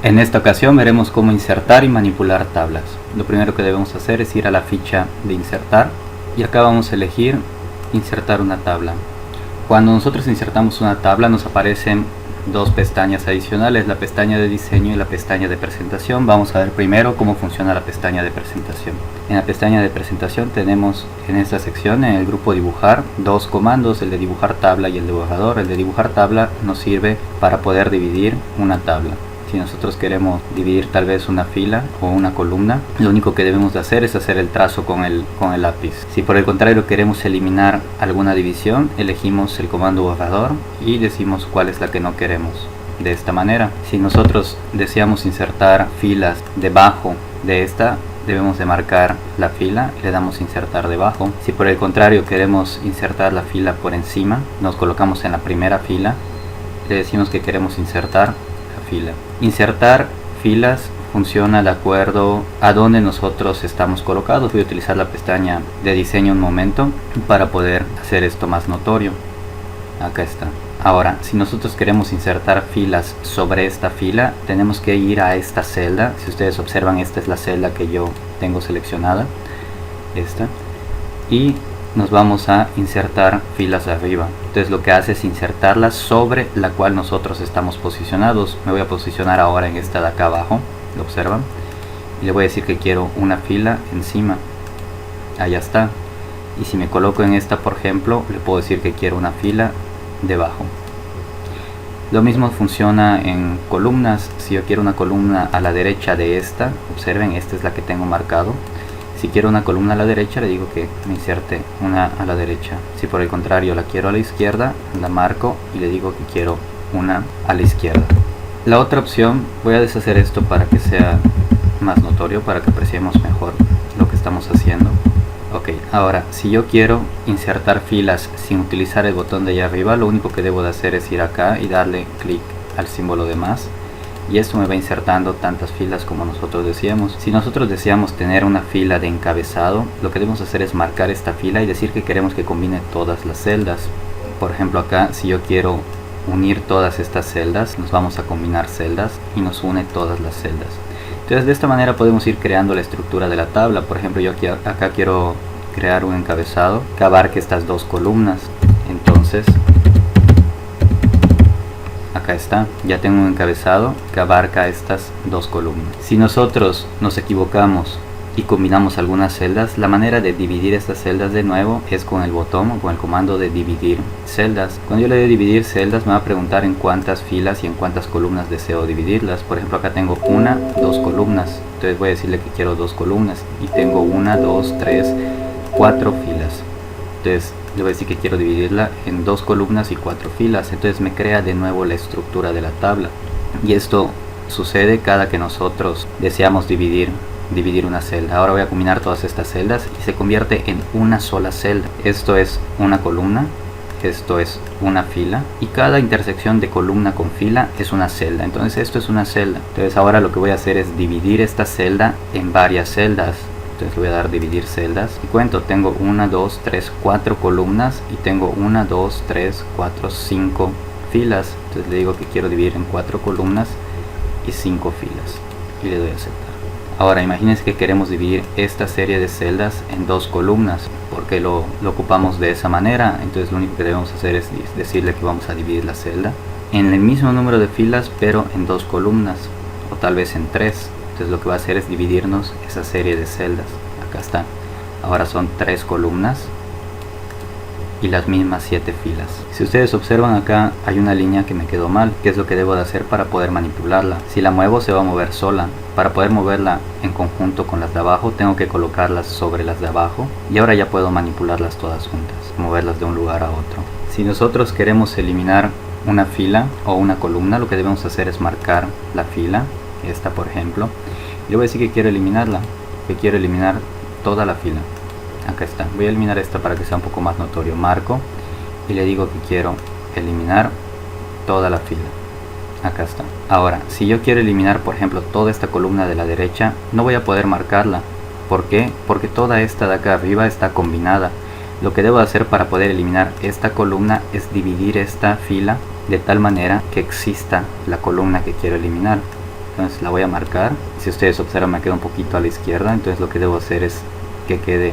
En esta ocasión veremos cómo insertar y manipular tablas. Lo primero que debemos hacer es ir a la ficha de insertar y acá vamos a elegir insertar una tabla. Cuando nosotros insertamos una tabla nos aparecen dos pestañas adicionales, la pestaña de diseño y la pestaña de presentación. Vamos a ver primero cómo funciona la pestaña de presentación. En la pestaña de presentación tenemos en esta sección, en el grupo dibujar, dos comandos, el de dibujar tabla y el de borrador. El de dibujar tabla nos sirve para poder dividir una tabla. Si nosotros queremos dividir tal vez una fila o una columna, lo único que debemos de hacer es hacer el trazo con el lápiz. Si por el contrario queremos eliminar alguna división, elegimos el comando borrador y decimos cuál es la que no queremos. De esta manera, si nosotros deseamos insertar filas debajo de esta, debemos de marcar la fila y le damos insertar debajo. Si por el contrario queremos insertar la fila por encima, nos colocamos en la primera fila, le decimos que queremos insertar la fila. Insertar filas funciona de acuerdo a donde nosotros estamos colocados. Voy a utilizar la pestaña de diseño un momento para poder hacer esto más notorio. Acá está. Ahora, si nosotros queremos insertar filas sobre esta fila, tenemos que ir a esta celda. Si ustedes observan, esta es la celda que yo tengo seleccionada, esta, y nos vamos a insertar filas arriba. Entonces lo que hace es insertarlas sobre la cual nosotros estamos posicionados. Me voy a posicionar ahora en esta de acá abajo, lo observan, y le voy a decir que quiero una fila encima. Allá está. Y si me coloco en esta, por ejemplo, le puedo decir que quiero una fila debajo. Lo mismo funciona en columnas. Si yo quiero una columna a la derecha de esta, observen, esta es la que tengo marcado. Si quiero una columna a la derecha, le digo que me inserte una a la derecha. Si por el contrario la quiero a la izquierda, la marco y le digo que quiero una a la izquierda. La otra opción, voy a deshacer esto para que sea más notorio, para que apreciemos mejor lo que estamos haciendo. Ok, ahora si yo quiero insertar filas sin utilizar el botón de allá arriba, lo único que debo de hacer es ir acá y darle clic al símbolo de más. Y esto me va insertando tantas filas como nosotros deseamos. Si nosotros deseamos tener una fila de encabezado, lo que debemos hacer es marcar esta fila y decir que queremos que combine todas las celdas. Por ejemplo, acá si yo quiero unir todas estas celdas, nos vamos a combinar celdas y nos une todas las celdas. Entonces de esta manera podemos ir creando la estructura de la tabla. Por ejemplo, yo aquí, acá quiero crear un encabezado que abarque estas dos columnas. Entonces acá está, ya tengo un encabezado que abarca estas dos columnas. Si nosotros nos equivocamos y combinamos algunas celdas, la manera de dividir estas celdas de nuevo es con el botón o con el comando de dividir celdas. Cuando yo le doy dividir celdas, me va a preguntar en cuántas filas y en cuántas columnas deseo dividirlas. Por ejemplo, acá tengo una, dos columnas. Entonces voy a decirle que quiero dos columnas y tengo una, dos, tres, cuatro filas. Entonces le voy a decir que quiero dividirla en dos columnas y cuatro filas. Entonces me crea de nuevo la estructura de la tabla. Y esto sucede cada que nosotros deseamos dividir una celda. Ahora voy a combinar todas estas celdas y se convierte en una sola celda. Esto es una columna, esto es una fila, y cada intersección de columna con fila es una celda. Entonces esto es una celda. Entonces ahora lo que voy a hacer es dividir esta celda en varias celdas. Entonces le voy a dar dividir celdas y cuento, tengo 1, 2, 3, 4 columnas y tengo 1, 2, 3, 4, 5 filas. Entonces le digo que quiero dividir en 4 columnas y 5 filas y le doy a aceptar. Ahora imagínense que queremos dividir esta serie de celdas en dos columnas. Porque lo ocupamos de esa manera. Entonces lo único que debemos hacer es decirle que vamos a dividir la celda en el mismo número de filas, pero en dos columnas o tal vez en 3. Entonces lo que va a hacer es dividirnos esa serie de celdas. Acá está. Ahora son 3 columnas y las mismas 7 filas. Si ustedes observan, acá hay una línea que me quedó mal. ¿Qué es lo que debo de hacer para poder manipularla? Si la muevo, se va a mover sola. Para poder moverla en conjunto con las de abajo, tengo que colocarlas sobre las de abajo. Y ahora ya puedo manipularlas todas juntas, moverlas de un lugar a otro. Si nosotros queremos eliminar una fila o una columna, lo que debemos hacer es marcar la fila, esta por ejemplo, y le voy a decir que quiero eliminarla, que quiero eliminar toda la fila. Acá está, voy a eliminar esta para que sea un poco más notorio. Marco y le digo que quiero eliminar toda la fila. Acá está. Ahora, si yo quiero eliminar, por ejemplo, toda esta columna de la derecha, no voy a poder marcarla. ¿Por qué? Porque toda esta de acá arriba está combinada. Lo que debo hacer para poder eliminar esta columna es dividir esta fila de tal manera que exista la columna que quiero eliminar. Entonces la voy a marcar. Si ustedes observan, me queda un poquito a la izquierda, entonces lo que debo hacer es que quede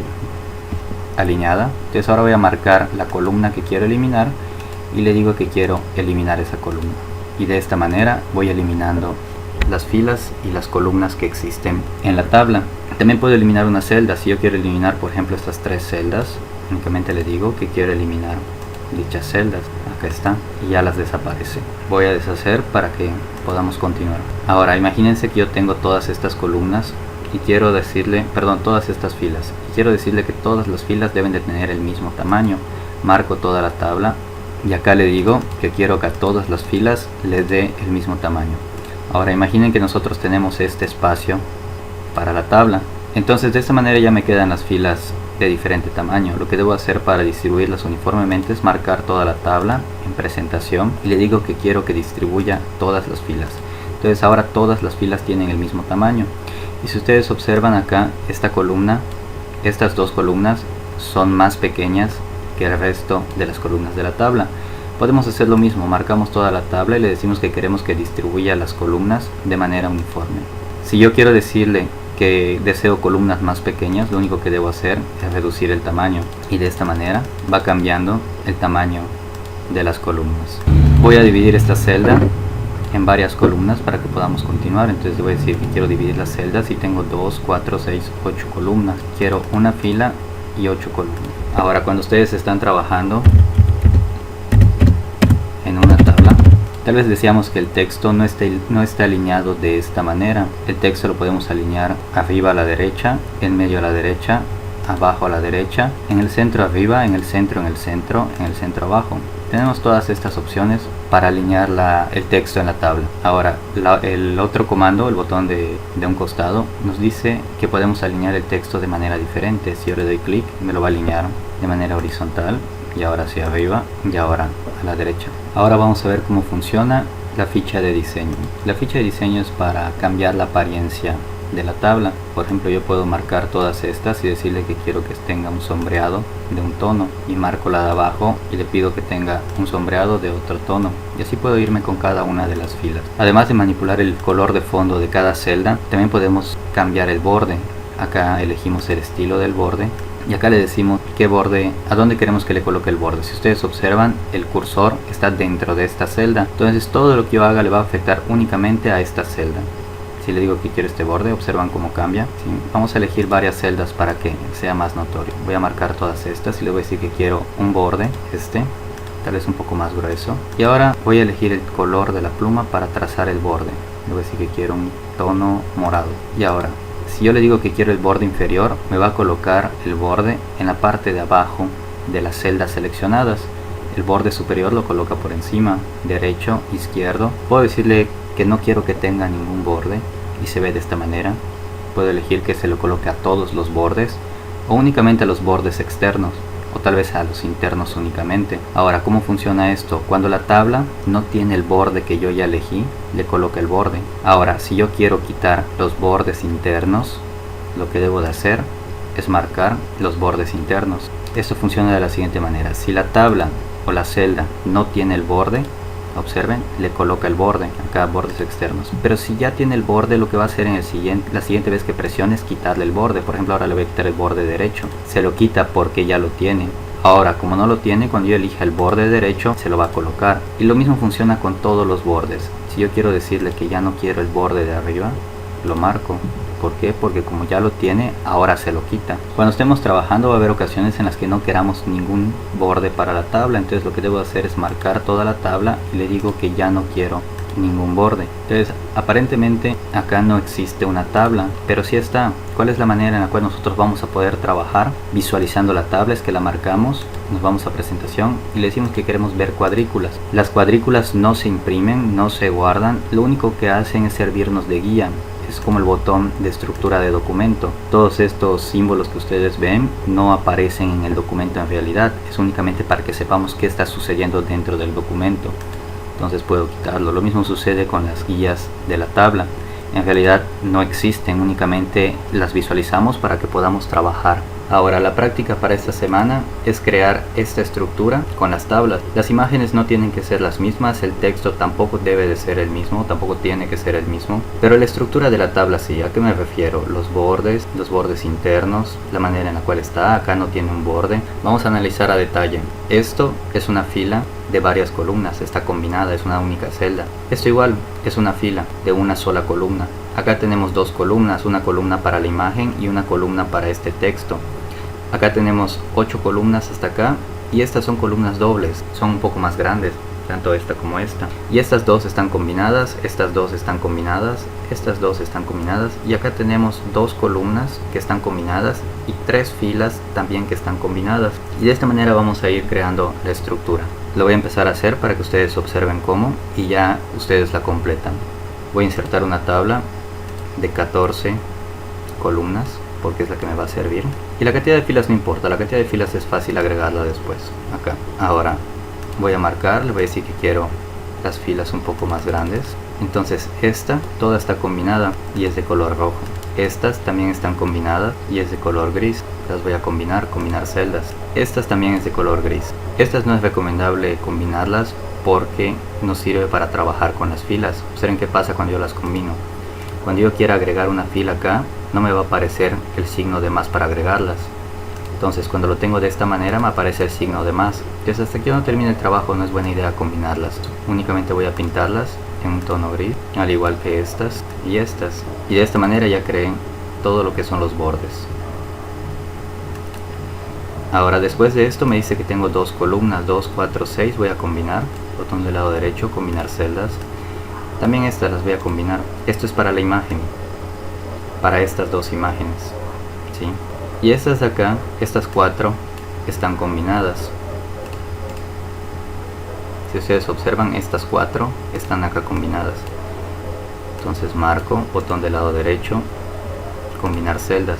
alineada. Entonces ahora voy a marcar la columna que quiero eliminar y le digo que quiero eliminar esa columna, y de esta manera voy eliminando las filas y las columnas que existen en la tabla. También puedo eliminar una celda. Si yo quiero eliminar, por ejemplo, estas 3 celdas, únicamente le digo que quiero eliminar dichas celdas. Acá está, y ya las desaparece. Voy a deshacer para que podamos continuar. Ahora imagínense que yo tengo todas estas columnas y quiero decirle, perdón, todas estas filas, y quiero decirle que todas las filas deben de tener el mismo tamaño. Marco toda la tabla y acá le digo que quiero que a todas las filas les dé el mismo tamaño. Ahora imaginen que nosotros tenemos este espacio para la tabla, entonces de esta manera ya me quedan las filas de diferente tamaño. Lo que debo hacer para distribuirlas uniformemente es marcar toda la tabla en presentación y le digo que quiero que distribuya todas las filas. Entonces ahora todas las filas tienen el mismo tamaño, y si ustedes observan acá, esta columna, estas 2 columnas son más pequeñas que el resto de las columnas de la tabla. Podemos hacer lo mismo, marcamos toda la tabla y le decimos que queremos que distribuya las columnas de manera uniforme. Si yo quiero decirle que deseo columnas más pequeñas, lo único que debo hacer es reducir el tamaño, y de esta manera va cambiando el tamaño de las columnas. Voy a dividir esta celda en varias columnas para que podamos continuar. Entonces le voy a decir que quiero dividir las celdas y tengo 2, 4, 6, 8 columnas. Quiero una fila y 8 columnas. Ahora cuando ustedes están trabajando en una tabla, tal vez decíamos que el texto no está alineado de esta manera. El texto lo podemos alinear arriba a la derecha, en medio a la derecha, abajo a la derecha, en el centro arriba, en el centro, en el centro, en el centro abajo. Tenemos todas estas opciones para alinear el texto en la tabla. Ahora el otro comando, el botón de un costado, nos dice que podemos alinear el texto de manera diferente. Si yo le doy clic, me lo va a alinear de manera horizontal, y ahora hacia arriba, y ahora a la derecha. Ahora vamos a ver cómo funciona la ficha de diseño. La ficha de diseño es para cambiar la apariencia de la tabla. Por ejemplo, yo puedo marcar todas estas y decirle que quiero que tenga un sombreado de un tono, y marco la de abajo y le pido que tenga un sombreado de otro tono, y así puedo irme con cada una de las filas. Además de manipular el color de fondo de cada celda, también podemos cambiar el borde. Acá elegimos el estilo del borde y acá le decimos qué borde, a dónde queremos que le coloque el borde. Si ustedes observan, el cursor está dentro de esta celda, entonces todo lo que yo haga le va a afectar únicamente a esta celda. Si le digo que quiero este borde, observan cómo cambia. ¿Sí? Vamos a elegir varias celdas para que sea más notorio. Voy a marcar todas estas y le voy a decir que quiero un borde, tal vez un poco más grueso. Y ahora voy a elegir el color de la pluma para trazar el borde. Le voy a decir que quiero un tono morado. Y ahora, si yo le digo que quiero el borde inferior, me va a colocar el borde en la parte de abajo de las celdas seleccionadas. El borde superior lo coloca por encima, derecho, izquierdo. Puedo decirle que no quiero que tenga ningún borde y se ve de esta manera. Puedo elegir que se lo coloque a todos los bordes o únicamente a los bordes externos, o tal vez a los internos únicamente. Ahora, ¿cómo funciona esto? Cuando la tabla no tiene el borde que yo ya elegí, le coloca el borde. Ahora, si yo quiero quitar los bordes internos, lo que debo de hacer es marcar los bordes internos. Esto funciona de la siguiente manera: si la tabla o la celda no tiene el borde, observen, le coloca el borde acá, bordes externos. Pero si ya tiene el borde, lo que va a hacer la siguiente vez que presione es quitarle el borde. Por ejemplo, ahora le voy a quitar el borde derecho, se lo quita porque ya lo tiene. Ahora, como no lo tiene, cuando yo elija el borde derecho, se lo va a colocar. Y lo mismo funciona con todos los bordes. Si yo quiero decirle que ya no quiero el borde de arriba, lo marco. ¿Por qué? Porque como ya lo tiene, ahora se lo quita. Cuando estemos trabajando va a haber ocasiones en las que no queramos ningún borde para la tabla. Entonces lo que debo hacer es marcar toda la tabla y le digo que ya no quiero ningún borde. Entonces aparentemente acá no existe una tabla, pero sí está. ¿Cuál es la manera en la cual nosotros vamos a poder trabajar visualizando la tabla? Es que la marcamos, nos vamos a presentación y le decimos que queremos ver cuadrículas. Las cuadrículas no se imprimen, no se guardan, lo único que hacen es servirnos de guía. Es como el botón de estructura de documento. Todos estos símbolos que ustedes ven no aparecen en el documento en realidad, es únicamente para que sepamos qué está sucediendo dentro del documento. Entonces puedo quitarlo. Lo mismo sucede con las guías de la tabla. En realidad no existen, únicamente las visualizamos para que podamos trabajar Ahora, la práctica para esta semana es crear esta estructura con las tablas. Las imágenes no tienen que ser las mismas, el texto tampoco debe de ser el mismo, tampoco tiene que ser el mismo, pero la estructura de la tabla sí. ¿A qué me refiero? Los bordes internos, la manera en la cual está, acá no tiene un borde. Vamos a analizar a detalle. Esto es una fila de varias columnas, está combinada, es una única celda. Esto igual es una fila de una sola columna. Acá tenemos dos columnas, una columna para la imagen y una columna para este texto. Acá tenemos 8 columnas hasta acá, y estas son columnas dobles, son un poco más grandes, tanto esta como esta. Y estas dos están combinadas, estas dos están combinadas, estas dos están combinadas, y acá tenemos 2 columnas que están combinadas y 3 filas también que están combinadas. Y de esta manera vamos a ir creando la estructura. Lo voy a empezar a hacer para que ustedes observen cómo, y ya ustedes la completan. Voy a insertar una tabla de 14 columnas, porque es la que me va a servir, y la cantidad de filas no importa, la cantidad de filas es fácil agregarla después. Acá, ahora voy a marcar, le voy a decir que quiero las filas un poco más grandes. Entonces esta toda está combinada y es de color rojo, estas también están combinadas y es de color gris. Las voy a combinar celdas. Estas también es de color gris. Estas no es recomendable combinarlas porque no sirve para trabajar con las filas. Observen qué pasa cuando yo las combino. Cuando yo quiera agregar una fila acá, no me va a aparecer el signo de más para agregarlas. Entonces cuando lo tengo de esta manera me aparece el signo de más. Entonces hasta que yo no termine el trabajo no es buena idea combinarlas. Únicamente voy a pintarlas en un tono gris, al igual que estas y estas. Y de esta manera ya creé todo lo que son los bordes. Ahora después de esto me dice que tengo 2 columnas, 2, 4, 6. Voy a combinar, botón del lado derecho, combinar celdas. También estas las voy a combinar. Esto es para la imagen, para estas 2 imágenes, ¿sí? Y estas de acá, estas 4 están combinadas. Si ustedes observan, estas 4 están acá combinadas. Entonces marco, botón del lado derecho, combinar celdas.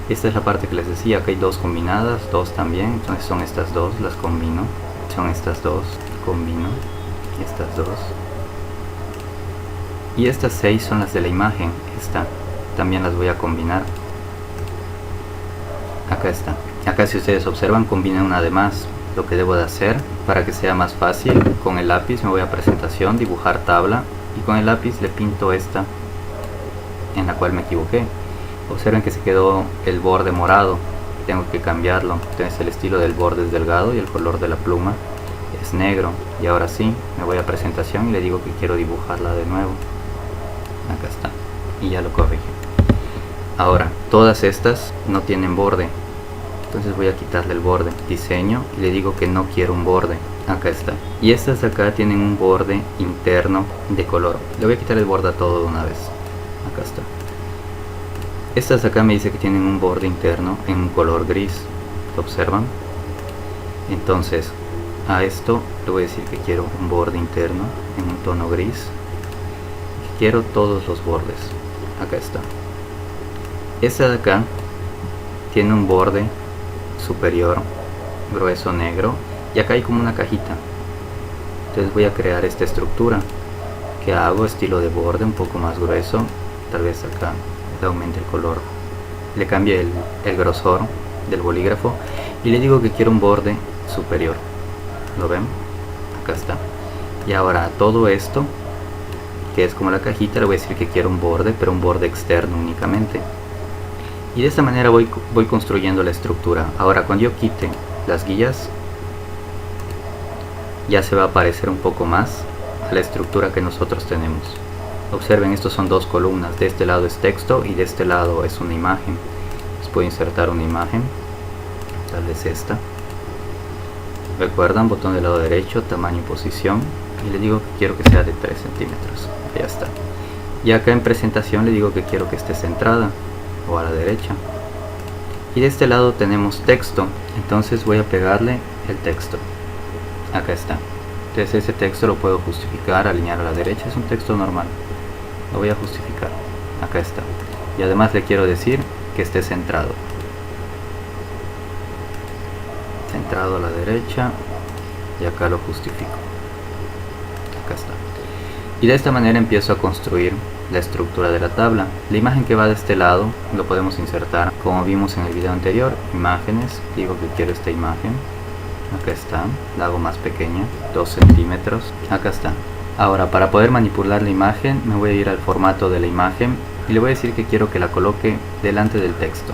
Esta es la parte que les decía, que hay 2 combinadas, 2 también. Entonces son estas 2, las combino. Son estas 2, combino estas 2. Y estas 6 son las de la imagen. Esta también las voy a combinar. Acá está. Acá, si ustedes observan, combiné una de más. Lo que debo de hacer para que sea más fácil, con el lápiz me voy a presentación, dibujar tabla, y con el lápiz le pinto esta en la cual me equivoqué. Observen que se quedó el borde morado, tengo que cambiarlo. Entonces el estilo del borde es delgado y el color de la pluma es negro. Y ahora sí, me voy a presentación y le digo que quiero dibujarla de nuevo. Acá está, y ya lo corrige. Ahora, todas estas no tienen borde, entonces voy a quitarle el borde, diseño, y le digo que no quiero un borde. Acá está. Y estas de acá tienen un borde interno de color. Le voy a quitar el borde a todo de una vez. Acá está. Estas de acá me dice que tienen un borde interno en un color gris. ¿Lo observan? Entonces a esto le voy a decir que quiero un borde interno en un tono gris. Quiero todos los bordes. Acá está. Esta de acá tiene un borde superior grueso negro y acá hay como una cajita. Entonces voy a crear esta estructura. Que hago? Estilo de borde un poco más grueso. Tal vez acá le aumente el color, le cambie el grosor del bolígrafo y le digo que quiero un borde superior. ¿Lo ven? Acá está. Y ahora a todo esto, que es como la cajita, le voy a decir que quiero un borde, pero un borde externo únicamente. Y de esta manera voy construyendo la estructura. Ahora cuando yo quite las guías, ya se va a parecer un poco más a la estructura que nosotros tenemos. Observen, estos son 2 columnas. De este lado es texto y de este lado es una imagen. Les puedo insertar una imagen, tal vez esta. Recuerdan, botón del lado derecho, tamaño y posición, y le digo que quiero que sea de 3 centímetros. Ya está. Y acá en presentación le digo que quiero que esté centrada o a la derecha. Y de este lado tenemos texto, entonces voy a pegarle el texto. Acá está. Entonces ese texto lo puedo justificar, alinear a la derecha, es un texto normal. Lo voy a justificar. Acá está. Y además le quiero decir que esté centrado. Centrado a la derecha. Y acá lo justifico. Acá está. Y de esta manera empiezo a construir la estructura de la tabla. La imagen que va de este lado lo podemos insertar como vimos en el video anterior. Imágenes, digo que quiero esta imagen. Acá está, la hago más pequeña, 2 centímetros. Acá está. Ahora, para poder manipular la imagen me voy a ir al formato de la imagen y le voy a decir que quiero que la coloque delante del texto.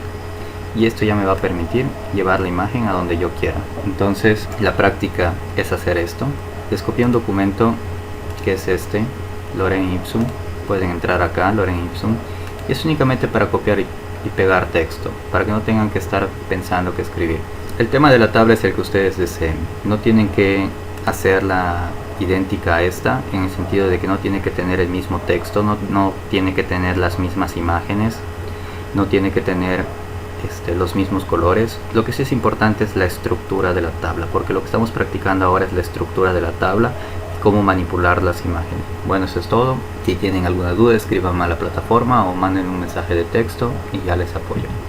Y esto ya me va a permitir llevar la imagen a donde yo quiera. Entonces la práctica es hacer esto. Les copié un documento que es este, Lorem Ipsum. Pueden entrar acá, Lorem Ipsum, y es únicamente para copiar y pegar texto, para que no tengan que estar pensando que escribir. El tema de la tabla es el que ustedes deseen. No tienen que hacerla idéntica a esta, en el sentido de que no tiene que tener el mismo texto, no tiene que tener las mismas imágenes, no tiene que tener los mismos colores. Lo que sí es importante es la estructura de la tabla, porque lo que estamos practicando ahora es la estructura de la tabla, cómo manipular las imágenes. Bueno, eso es todo. Si tienen alguna duda, escríbanme a la plataforma o manden un mensaje de texto y ya les apoyo.